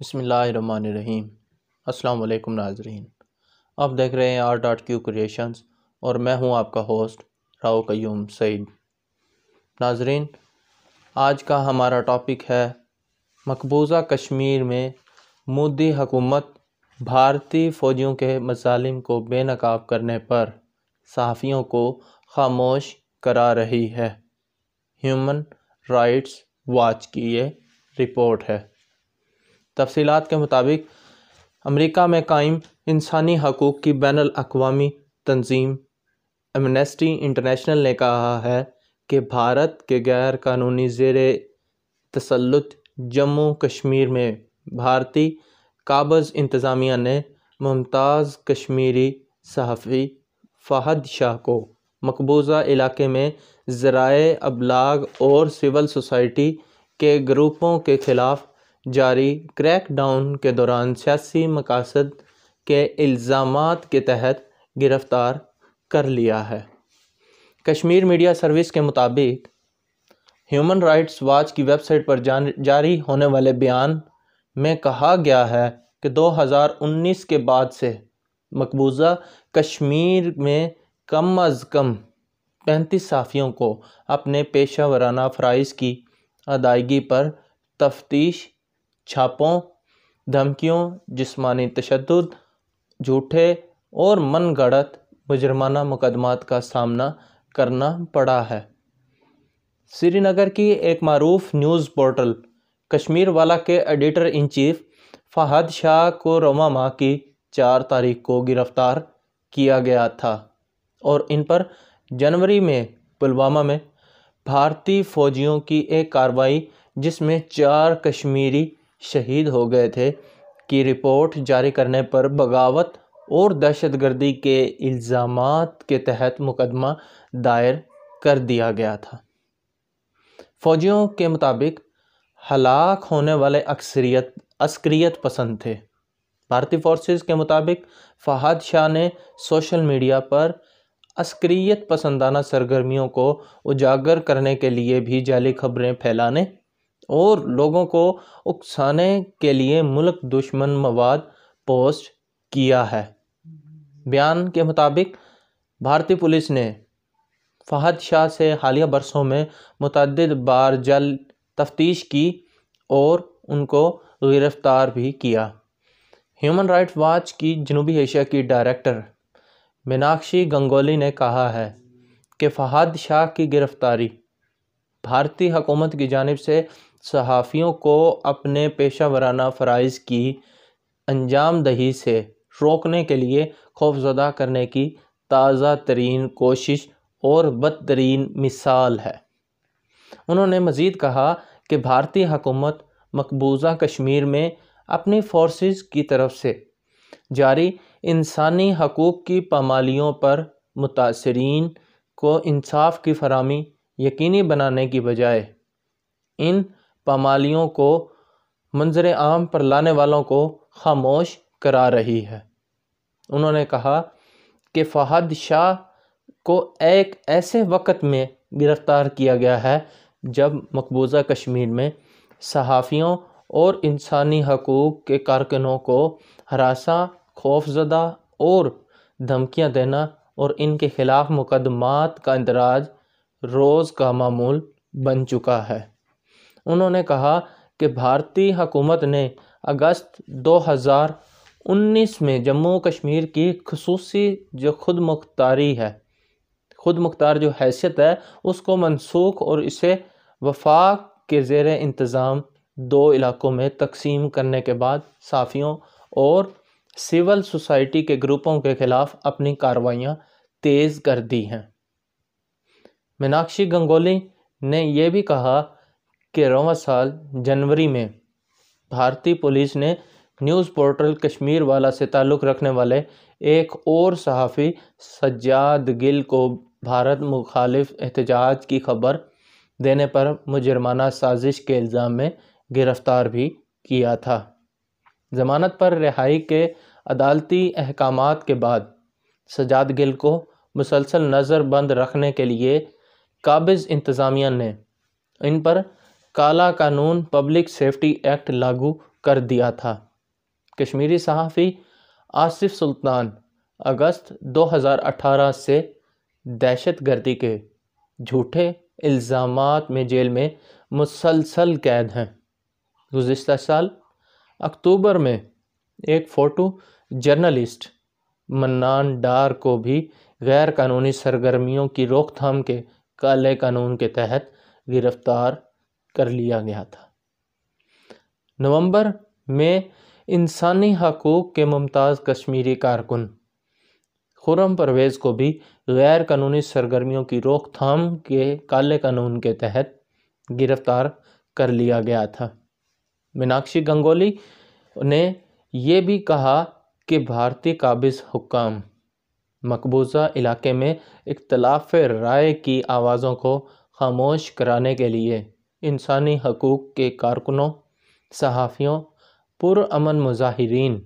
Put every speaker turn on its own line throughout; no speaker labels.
بسم اللہ الرحمن الرحیم۔ السلام علیکم ناظرین، آپ دیکھ رہے ہیں R.Q کریشنز اور میں ہوں آپ کا ہوسٹ راؤ قیوم سعید۔ ناظرین، آج کا ہمارا ٹاپک ہے مقبوضہ کشمیر میں مودی حکومت بھارتی فوجیوں کے مظالم کو بے نقاب کرنے پر صحافیوں کو خاموش کرا رہی ہے۔ ہیومن رائٹس واچ کی یہ رپورٹ ہے۔ تفصیلات کے مطابق امریکہ میں قائم انسانی حقوق کی بین الاقوامی تنظیم ایمنسٹی انٹرنیشنل نے کہا ہے کہ بھارت کے غیر قانونی زیر تسلط جموں کشمیر میں بھارتی قابض انتظامیہ نے ممتاز کشمیری صحافی فہد شاہ کو مقبوضہ علاقے میں ذرائع ابلاغ اور سول سوسائٹی کے گروپوں کے خلاف جاری کریک ڈاؤن کے دوران سیاسی مقاصد کے الزامات کے تحت گرفتار کر لیا ہے۔ کشمیر میڈیا سروس کے مطابق ہیومن رائٹس واچ کی ویب سائٹ پر جاری ہونے والے بیان میں کہا گیا ہے کہ 2019 کے بعد سے مقبوضہ کشمیر میں کم از کم 35 صحافیوں کو اپنے پیشہ ورانہ فرائض کی ادائیگی پر تفتیش، چھاپوں، دھمکیوں، جسمانی تشدد، جھوٹے اور من گھڑت مجرمانہ مقدمات کا سامنا کرنا پڑا ہے۔ سری نگر کی ایک معروف نیوز پورٹل کشمیر والا کے ایڈیٹر ان چیف فہد شاہ کو رواں ماہ کی 4 تاریخ کو گرفتار کیا گیا تھا اور ان پر جنوری میں پلوامہ میں بھارتی فوجیوں کی ایک کارروائی جس میں 4 کشمیری شہید ہو گئے تھے کی رپورٹ جاری کرنے پر بغاوت اور دہشت گردی کے الزامات کے تحت مقدمہ دائر کر دیا گیا تھا۔ فوجیوں کے مطابق ہلاک ہونے والے عسکریت پسند تھے۔ بھارتی فورسز کے مطابق فہد شاہ نے سوشل میڈیا پر عسکریت پسندانہ سرگرمیوں کو اجاگر کرنے کے لیے بھی جعلی خبریں پھیلانے اور لوگوں کو اکسانے کے لیے ملک دشمن مواد پوسٹ کیا ہے۔ بیان کے مطابق بھارتی پولیس نے فہد شاہ سے حالیہ برسوں میں متعدد بار تفتیش کی اور ان کو گرفتار بھی کیا۔ ہیومن رائٹس واچ کی جنوبی ایشیا کی ڈائریکٹر میناکشی گنگولی نے کہا ہے کہ فہد شاہ کی گرفتاری بھارتی حکومت کی جانب سے صحافیوں کو اپنے پیشہ ورانہ فرائض کی انجام دہی سے روکنے کے لیے خوفزدہ کرنے کی تازہ ترین کوشش اور بدترین مثال ہے۔ انہوں نے مزید کہا کہ بھارتی حکومت مقبوضہ کشمیر میں اپنی فورسز کی طرف سے جاری انسانی حقوق کی پامالیوں پر متاثرین کو انصاف کی فراہمی یقینی بنانے کی بجائے ان پامالیوں کو منظر عام پر لانے والوں کو خاموش کرا رہی ہے۔ انہوں نے کہا کہ فہد شاہ کو ایک ایسے وقت میں گرفتار کیا گیا ہے جب مقبوضہ کشمیر میں صحافیوں اور انسانی حقوق کے کارکنوں کو ہراساں، خوفزدہ اور دھمکیاں دینا اور ان کے خلاف مقدمات کا اندراج روز کا معمول بن چکا ہے۔ انہوں نے کہا کہ بھارتی حکومت نے اگست 2019 میں جموں کشمیر کی خصوصی جو خود مختار جو حیثیت ہے اس کو منسوخ اور اسے وفاق کے زیر انتظام 2 علاقوں میں تقسیم کرنے کے بعد صحافیوں اور سول سوسائٹی کے گروپوں کے خلاف اپنی کارروائیاں تیز کر دی ہیں۔ میناکشی گنگولی نے یہ بھی کہا کہ رواں سال جنوری میں بھارتی پولیس نے نیوز پورٹل کشمیر والا سے تعلق رکھنے والے ایک اور صحافی سجاد گل کو بھارت مخالف احتجاج کی خبر دینے پر مجرمانہ سازش کے الزام میں گرفتار بھی کیا تھا۔ ضمانت پر رہائی کے عدالتی احکامات کے بعد سجاد گل کو مسلسل نظر بند رکھنے کے لیے قابض انتظامیہ نے ان پر کالا قانون پبلک سیفٹی ایکٹ لاگو کر دیا تھا۔ کشمیری صحافی آصف سلطان اگست 2018 سے دہشت گردی کے جھوٹے الزامات میں جیل میں مسلسل قید ہیں۔ گزشتہ سال اکتوبر میں ایک فوٹو جرنلسٹ منان ڈار کو بھی غیر قانونی سرگرمیوں کی روک تھام کے کالے قانون کے تحت گرفتار کر لیا گیا تھا۔ نومبر میں انسانی حقوق کے ممتاز کشمیری کارکن خرم پرویز کو بھی غیر قانونی سرگرمیوں کی روک تھام کے کالے قانون کے تحت گرفتار کر لیا گیا تھا۔ میناکشی گنگولی نے یہ بھی کہا کہ بھارتی قابض حکام مقبوضہ علاقے میں اختلاف رائے کی آوازوں کو خاموش کرانے کے لیے انسانی حقوق کے کارکنوں، صحافیوں، پرامن مظاہرین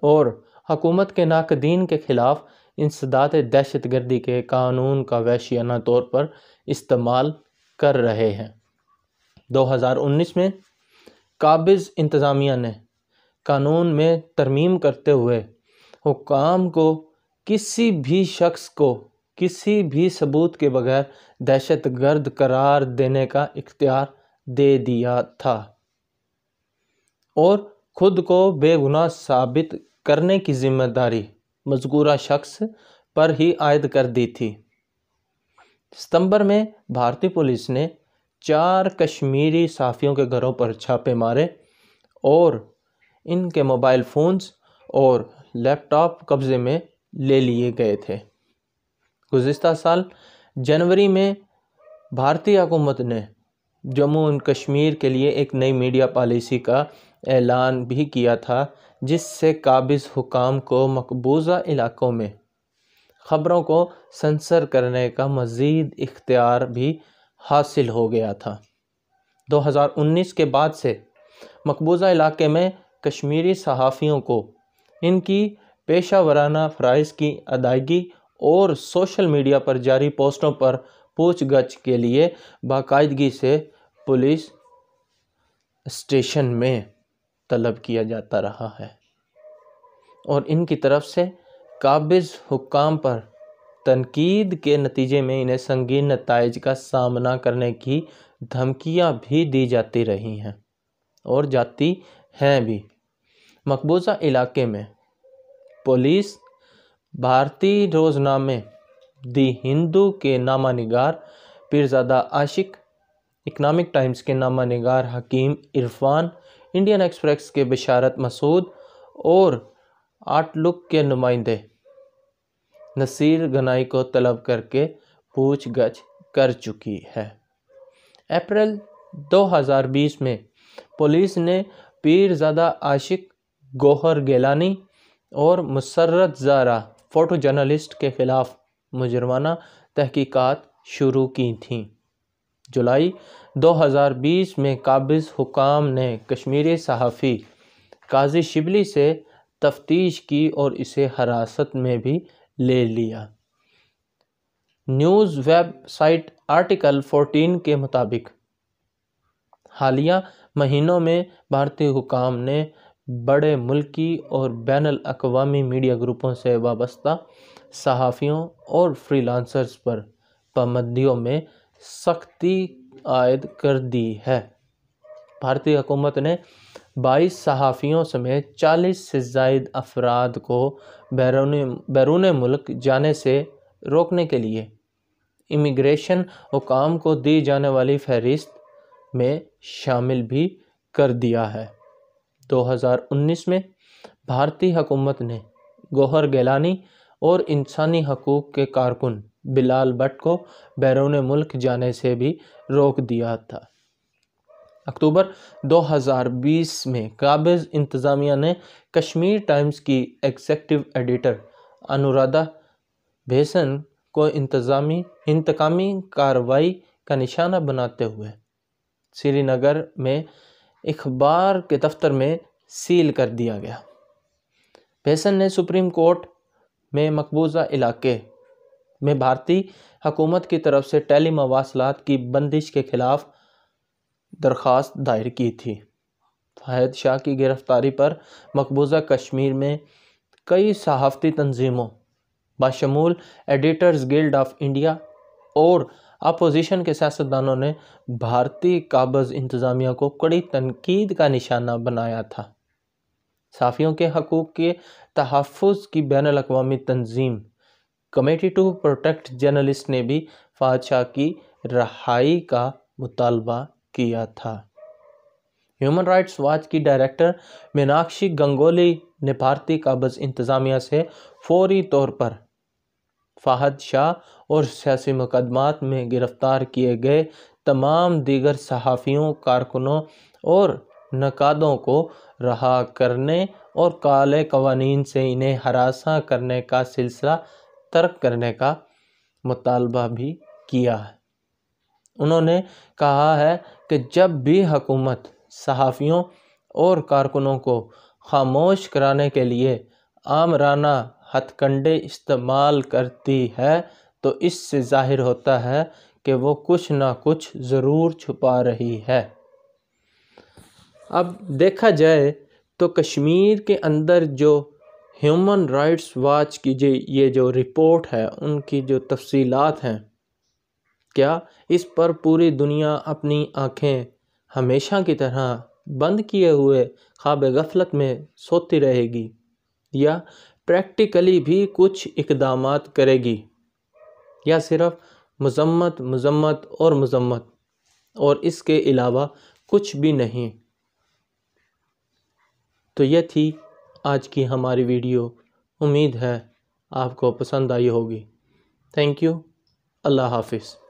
اور حکومت کے ناقدین کے خلاف انسداد دہشت گردی کے قانون کا وحشیانہ طور پر استعمال کر رہے ہیں۔ 2019 میں قابض انتظامیہ نے قانون میں ترمیم کرتے ہوئے حکام کو کسی بھی شخص کو کسی بھی ثبوت کے بغیر دہشت گرد قرار دینے کا اختیار دے دیا تھا اور خود کو بے گناہ ثابت کرنے کی ذمہ داری مذکورہ شخص پر ہی عائد کر دی تھی۔ ستمبر میں بھارتی پولیس نے 4 کشمیری صحافیوں کے گھروں پر چھاپے مارے اور ان کے موبائل فونز اور لیپ ٹاپ قبضے میں لے لیے گئے تھے۔ گزشتہ سال جنوری میں بھارتی حکومت نے جموں و کشمیر کے لیے ایک نئی میڈیا پالیسی کا اعلان بھی کیا تھا، جس سے قابض حکام کو مقبوضہ علاقوں میں خبروں کو سنسر کرنے کا مزید اختیار بھی حاصل ہو گیا تھا۔ 2019 کے بعد سے مقبوضہ علاقے میں کشمیری صحافیوں کو ان کی پیشہ ورانہ فرائض کی ادائیگی اور سوشل میڈیا پر جاری پوسٹوں پر پوچھ گچھ کے لیے باقاعدگی سے پولیس اسٹیشن میں طلب کیا جاتا رہا ہے اور ان کی طرف سے قابض حکام پر تنقید کے نتیجے میں انہیں سنگین نتائج کا سامنا کرنے کی دھمکیاں بھی دی جاتی رہی ہیں اور جاتی ہیں بھی۔ مقبوضہ علاقے میں پولیس بھارتی روزنامے دی ہندو کے نامہ نگار پیرزادہ عاشق، اکنامک ٹائمز کے نامہ نگار حکیم عرفان، انڈین ایکسپریس کے بشارت مسعود اور آؤٹ لک کے نمائندے نصیر گنائی کو طلب کر کے پوچھ گچھ کر چکی ہے۔ اپریل 2020 میں پولیس نے پیرزادہ عاشق، گوہر گیلانی اور مسرت زارا فوٹو جرنلسٹ کے خلاف مجرمانہ تحقیقات شروع کی تھیں۔ جولائی 2020 میں قابض حکام نے کشمیری صحافی قاضی شبلی سے تفتیش کی اور اسے حراست میں بھی لے لیا۔ نیوز ویب سائٹ آرٹیکل 14 کے مطابق حالیہ مہینوں میں بھارتی حکام نے بڑے ملکی اور بین الاقوامی میڈیا گروپوں سے وابستہ صحافیوں اور فری لانسرز پر پابندیوں میں سختی عائد کر دی ہے۔ بھارتی حکومت نے 22 صحافیوں سمیت 40 سے زائد افراد کو بیرون ملک جانے سے روکنے کے لیے امیگریشن حکام کو دی جانے والی فہرست میں شامل بھی کر دیا ہے۔ 2019 میں بھارتی حکومت نے گوہر گیلانی اور انسانی حقوق کے کارکن بلال بٹ کو بیرون ملک جانے سے بھی روک دیا تھا۔ اکتوبر 2020 میں قابض انتظامیہ نے کشمیر ٹائمز کی ایگزیکٹو ایڈیٹر انورادھا بھیسن کو انتقامی کارروائی کا نشانہ بناتے ہوئے سری نگر میں اخبار کے دفتر میں سیل کر دیا گیا۔ بھیسن نے سپریم کورٹ میں مقبوضہ علاقے میں بھارتی حکومت کی طرف سے ٹیلی مواصلات کی بندش کے خلاف درخواست دائر کی تھی۔ فاحد شاہ کی گرفتاری پر مقبوضہ کشمیر میں کئی صحافتی تنظیموں بشمول ایڈیٹرز گلڈ آف انڈیا اور اپوزیشن کے سیاستدانوں نے بھارتی قابض انتظامیہ کو کڑی تنقید کا نشانہ بنایا تھا۔ صحافیوں کے حقوق کے تحفظ کی بین الاقوامی تنظیم کمیٹی ٹو پروٹیکٹ جرنلسٹ نے بھی فاحد شاہ کی رہائی کا مطالبہ کیا تھا۔ ہیومن رائٹس واچ کی ڈائریکٹر میناکشی گنگولی نے بھارتی قابض انتظامیہ سے فوری طور پر فاحد شاہ اور سیاسی مقدمات میں گرفتار کیے گئے تمام دیگر صحافیوں، کارکنوں اور نقادوں کو رہا کرنے اور کالے قوانین سے انہیں ہراساں کرنے کا سلسلہ ترک کرنے کا مطالبہ بھی کیا ہے۔ انہوں نے کہا ہے کہ جب بھی حکومت صحافیوں اور کارکنوں کو خاموش کرانے کے لیے آمرانہ ہتھ کنڈے استعمال کرتی ہے تو اس سے ظاہر ہوتا ہے کہ وہ کچھ نہ کچھ ضرور چھپا رہی ہے۔ اب دیکھا جائے تو کشمیر کے اندر جو ہیومن رائٹس واچ کی یہ جو رپورٹ ہے، ان کی جو تفصیلات ہیں، کیا اس پر پوری دنیا اپنی آنکھیں ہمیشہ کی طرح بند کیے ہوئے خواب غفلت میں سوتی رہے گی یا پریکٹیکلی بھی کچھ اقدامات کرے گی، یا صرف مذمت اور اس کے علاوہ کچھ بھی نہیں؟ تو یہ تھی آج کی ہماری ویڈیو۔ امید ہے آپ کو پسند آئی ہوگی۔ Thank you. اللہ حافظ۔